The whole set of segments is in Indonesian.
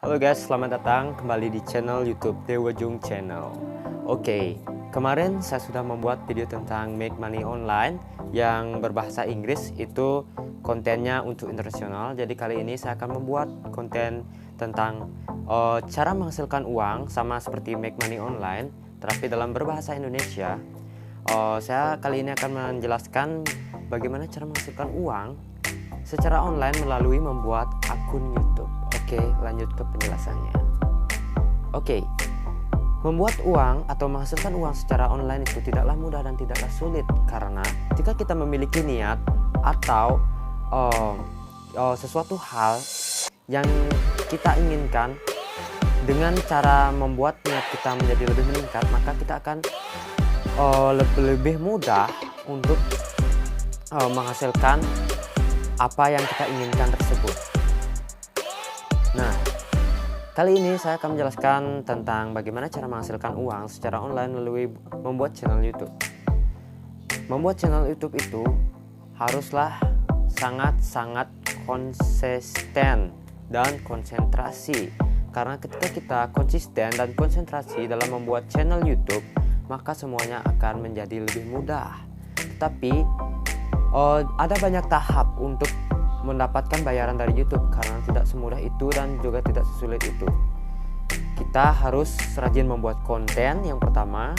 Halo guys, selamat datang kembali di channel YouTube Dewa Jung Channel. Oke, kemarin saya sudah membuat video tentang make money online yang berbahasa Inggris, itu kontennya untuk internasional. Jadi kali ini saya akan membuat konten tentang cara menghasilkan uang sama seperti make money online, tetapi dalam berbahasa Indonesia. Saya kali ini akan menjelaskan bagaimana cara menghasilkan uang secara online melalui membuat akun YouTube. Oke, lanjut ke penjelasannya. Oke, membuat uang atau menghasilkan uang secara online itu tidaklah mudah dan tidaklah sulit, karena jika kita memiliki niat atau sesuatu hal yang kita inginkan, dengan cara membuat niat kita menjadi lebih meningkat, maka kita akan lebih mudah untuk menghasilkan apa yang kita inginkan tersebut. Nah, kali ini saya akan menjelaskan tentang bagaimana cara menghasilkan uang secara online melalui membuat channel YouTube. Membuat channel YouTube itu haruslah sangat-sangat konsisten dan konsentrasi. Karena ketika kita konsisten dan konsentrasi dalam membuat channel YouTube, maka semuanya akan menjadi lebih mudah. Tetapi ada banyak tahap untuk mendapatkan bayaran dari YouTube, karena tidak semudah itu dan juga tidak sesulit itu. Kita harus rajin membuat konten yang pertama.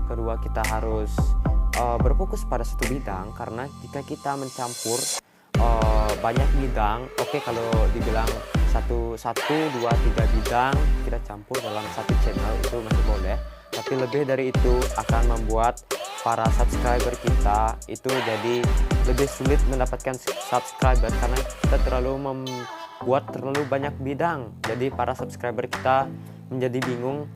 Kedua, kita harus berfokus pada satu bidang, karena jika kita mencampur banyak bidang, oke, kalau dibilang satu, dua, tiga bidang kita campur dalam satu channel itu masih boleh, tapi lebih dari itu akan membuat para subscriber kita itu jadi lebih sulit mendapatkan subscriber, karena kita terlalu membuat terlalu banyak bidang. Jadi para subscriber kita menjadi bingung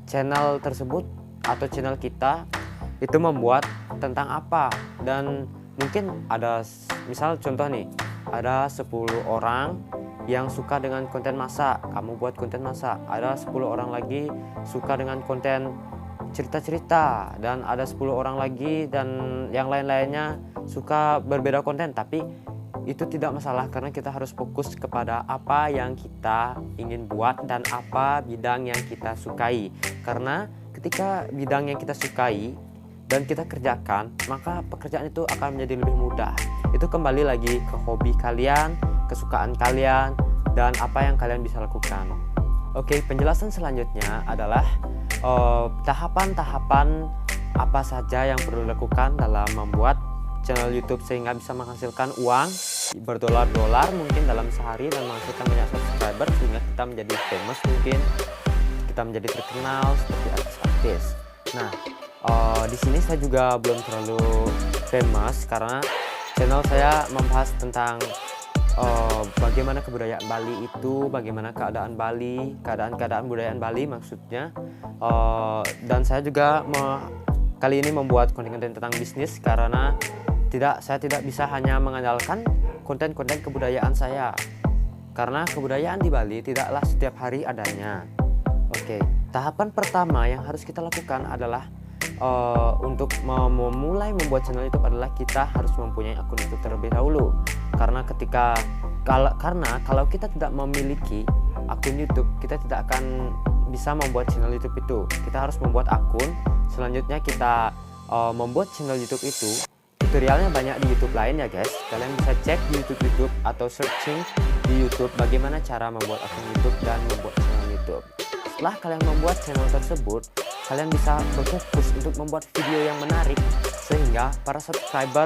channel tersebut atau channel kita itu membuat tentang apa. Dan mungkin ada, misal contoh nih, ada 10 orang yang suka dengan konten masak, kamu buat konten masak. Ada 10 orang lagi suka dengan konten cerita-cerita, dan ada 10 orang lagi dan yang lain-lainnya suka berbeda konten. Tapi itu tidak masalah, karena kita harus fokus kepada apa yang kita ingin buat dan apa bidang yang kita sukai. Karena ketika bidang yang kita sukai dan kita kerjakan, maka pekerjaan itu akan menjadi lebih mudah. Itu kembali lagi ke hobi kalian, kesukaan kalian, dan apa yang kalian bisa lakukan. Oke, penjelasan selanjutnya adalah tahapan-tahapan apa saja yang perlu dilakukan dalam membuat channel YouTube sehingga bisa menghasilkan uang berdolar-dolar mungkin dalam sehari, dan menghasilkan banyak subscriber sehingga kita menjadi famous, mungkin kita menjadi terkenal seperti artis-artis. Nah, di sini saya juga belum terlalu famous, karena channel saya membahas tentang bagaimana kebudayaan Bali itu, bagaimana keadaan Bali, keadaan budayaan Bali maksudnya. Dan saya juga kali ini membuat konten-konten tentang bisnis, karena saya tidak bisa hanya mengandalkan konten-konten kebudayaan saya, karena kebudayaan di Bali tidaklah setiap hari adanya. Oke, tahapan pertama yang harus kita lakukan adalah untuk memulai membuat channel YouTube adalah kita harus mempunyai akun YouTube terlebih dahulu. Karena kalau kita tidak memiliki akun YouTube, kita tidak akan bisa membuat channel YouTube itu. Kita harus membuat akun. Selanjutnya kita membuat channel YouTube itu. Tutorialnya banyak di YouTube lain ya guys. Kalian bisa cek di YouTube atau searching di YouTube bagaimana cara membuat akun YouTube dan membuat channel YouTube. Setelah kalian membuat channel tersebut, kalian bisa berfokus untuk membuat video yang menarik sehingga para subscriber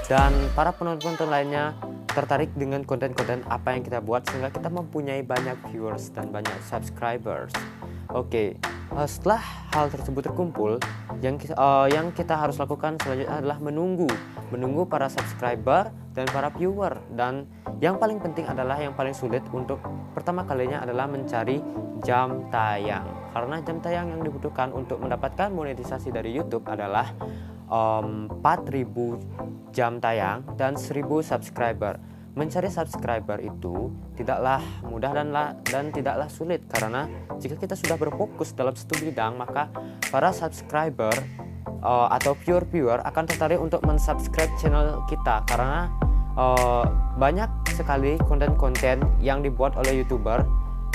dan para penonton lainnya tertarik dengan konten-konten apa yang kita buat, sehingga kita mempunyai banyak viewers dan banyak subscribers. Oke, setelah hal tersebut terkumpul, yang kita harus lakukan selanjutnya adalah menunggu para subscriber dan para viewer. Dan yang paling penting adalah, yang paling sulit untuk pertama kalinya adalah mencari jam tayang, karena jam tayang yang dibutuhkan untuk mendapatkan monetisasi dari YouTube adalah 4.000 jam tayang dan 1.000 subscriber. Mencari subscriber itu tidaklah mudah dan tidaklah sulit, karena jika kita sudah berfokus dalam satu bidang, maka para subscriber atau viewer akan tertarik untuk mensubscribe channel kita, karena banyak sekali konten-konten yang dibuat oleh YouTuber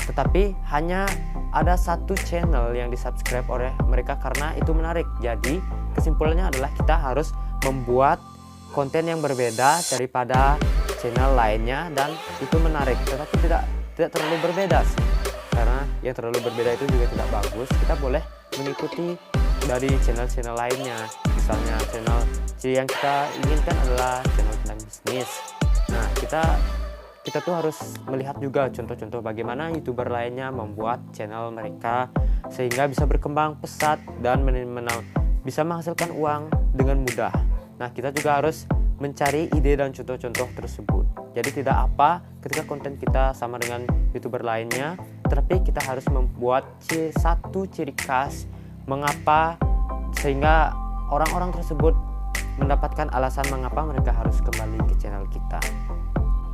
tetapi hanya ada satu channel yang di-subscribe oleh mereka karena itu menarik. Jadi kesimpulannya adalah kita harus membuat konten yang berbeda daripada channel lainnya dan itu menarik, tetapi tidak terlalu berbeda sih, karena yang terlalu berbeda itu juga tidak bagus. Kita boleh mengikuti dari channel-channel lainnya, misalnya channel yang kita inginkan adalah channel tentang bisnis. Nah, kita tuh harus melihat juga contoh-contoh bagaimana YouTuber lainnya membuat channel mereka sehingga bisa berkembang pesat dan bisa menghasilkan uang dengan mudah. Nah, kita juga harus mencari ide dan contoh-contoh tersebut. Jadi tidak apa ketika konten kita sama dengan YouTuber lainnya, tetapi kita harus membuat satu ciri khas mengapa sehingga orang-orang tersebut mendapatkan alasan mengapa mereka harus kembali ke channel kita.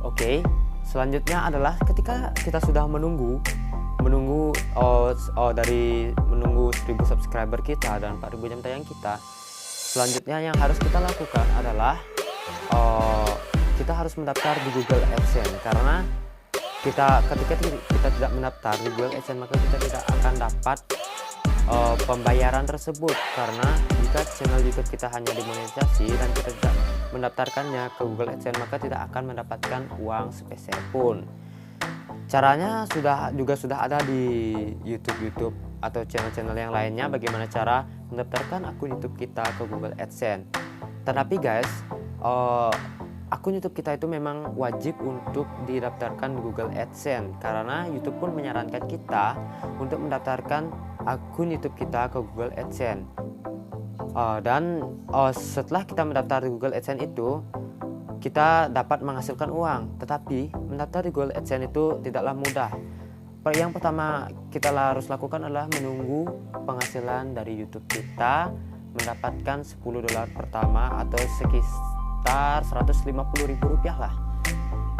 Oke, selanjutnya adalah ketika kita sudah menunggu dari 1000 subscriber kita dan 4000 jam tayang kita, selanjutnya yang harus kita lakukan adalah kita harus mendaftar di Google AdSense, karena ketika kita tidak mendaftar di Google AdSense maka kita tidak akan dapat pembayaran tersebut, karena jika channel YouTube kita hanya dimonetisasi dan kita tidak mendaftarkannya ke Google AdSense maka tidak akan mendapatkan uang sepeser pun. Caranya sudah ada di YouTube atau channel-channel yang lainnya bagaimana cara mendaftarkan akun YouTube kita ke Google AdSense. Tetapi guys, akun YouTube kita itu memang wajib untuk didaftarkan di Google AdSense, karena YouTube pun menyarankan kita untuk mendaftarkan akun YouTube kita ke Google AdSense. Setelah kita mendaftar di Google AdSense itu, kita dapat menghasilkan uang. Tetapi mendaftar di Google AdSense itu tidaklah mudah. Yang pertama kita harus lakukan adalah menunggu penghasilan dari YouTube kita mendapatkan $10 pertama atau sekitar Rp150.000 lah.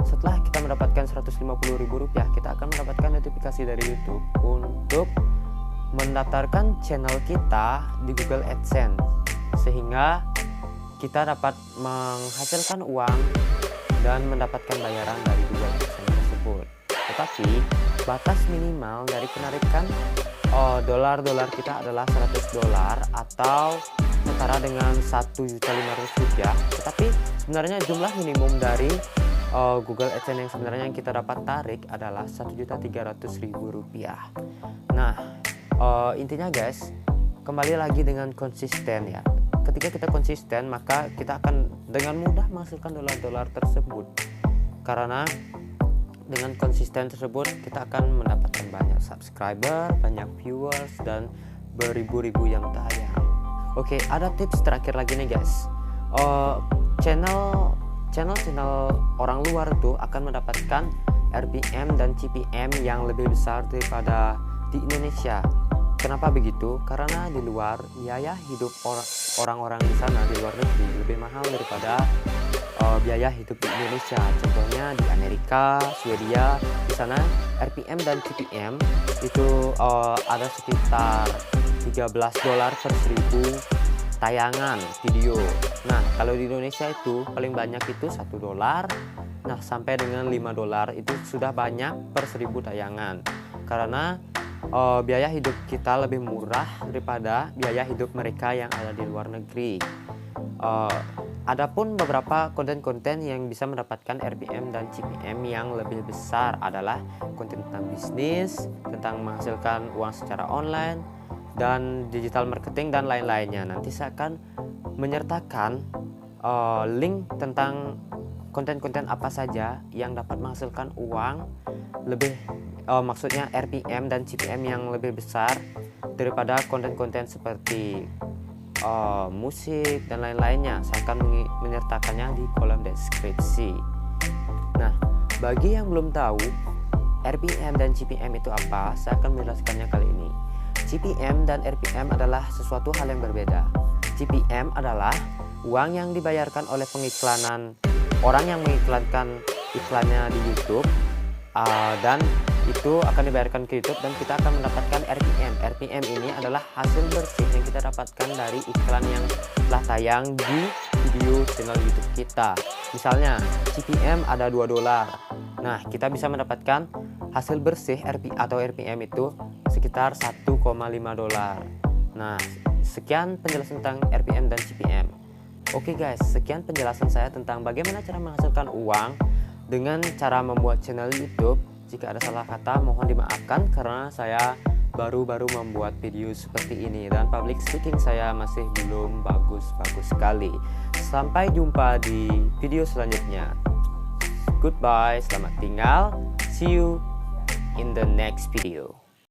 Setelah kita mendapatkan Rp150.000, kita akan mendapatkan notifikasi dari YouTube untuk mendaftarkan channel kita di Google AdSense, sehingga kita dapat menghasilkan uang dan mendapatkan bayaran dari Google AdSense tersebut. Tetapi batas minimal dari penarikan dolar kita adalah $100 atau setara dengan Rp1.500.000. Tetapi sebenarnya jumlah minimum dari Google AdSense yang sebenarnya yang kita dapat tarik adalah Rp1.300.000. Nah, intinya guys, kembali lagi dengan konsisten ya. Ketika kita konsisten maka kita akan dengan mudah menghasilkan dolar-dolar tersebut, karena dengan konsisten tersebut kita akan mendapatkan banyak subscriber, banyak viewers, dan beribu-ribu yang tayang. Oke, ada tips terakhir lagi nih guys. Channel orang luar itu akan mendapatkan RPM dan CPM yang lebih besar daripada di Indonesia. Kenapa begitu? Karena di luar biaya hidup orang-orang di sana di luar negeri lebih mahal daripada biaya hidup di Indonesia. Contohnya di Amerika, Swedia, di sana RPM dan CPM itu ada sekitar $13 per 1000 tayangan video. Nah, kalau di Indonesia itu paling banyak itu $1. Nah, sampai dengan $5 itu sudah banyak per 1000 tayangan. Karena biaya hidup kita lebih murah daripada biaya hidup mereka yang ada di luar negeri. Adapun beberapa konten-konten yang bisa mendapatkan RPM dan CPM yang lebih besar adalah konten tentang bisnis, tentang menghasilkan uang secara online, dan digital marketing dan lain-lainnya. Nanti saya akan menyertakan link tentang konten-konten apa saja yang dapat menghasilkan uang lebih, maksudnya RPM dan CPM yang lebih besar daripada konten-konten seperti musik dan lain-lainnya. Saya akan menyertakannya di kolom deskripsi. Nah, bagi yang belum tahu RPM dan CPM itu apa, saya akan menjelaskannya kali ini. CPM dan RPM adalah sesuatu hal yang berbeda. CPM adalah uang yang dibayarkan oleh pengiklanan orang yang mengiklankan iklannya di YouTube, dan itu akan dibayarkan ke YouTube dan kita akan mendapatkan RPM. RPM ini adalah hasil bersih yang kita dapatkan dari iklan yang telah tayang di video channel YouTube kita. Misalnya CPM ada $2. Nah, kita bisa mendapatkan hasil bersih RPM itu sekitar 1,5 dolar. Nah, sekian penjelasan tentang RPM dan CPM. Oke guys, sekian penjelasan saya tentang bagaimana cara menghasilkan uang dengan cara membuat channel YouTube. Jika ada salah kata mohon dimaafkan karena saya baru-baru membuat video seperti ini dan public speaking saya masih belum bagus-bagus sekali. Sampai jumpa di video selanjutnya. Goodbye, selamat tinggal. See you in the next video.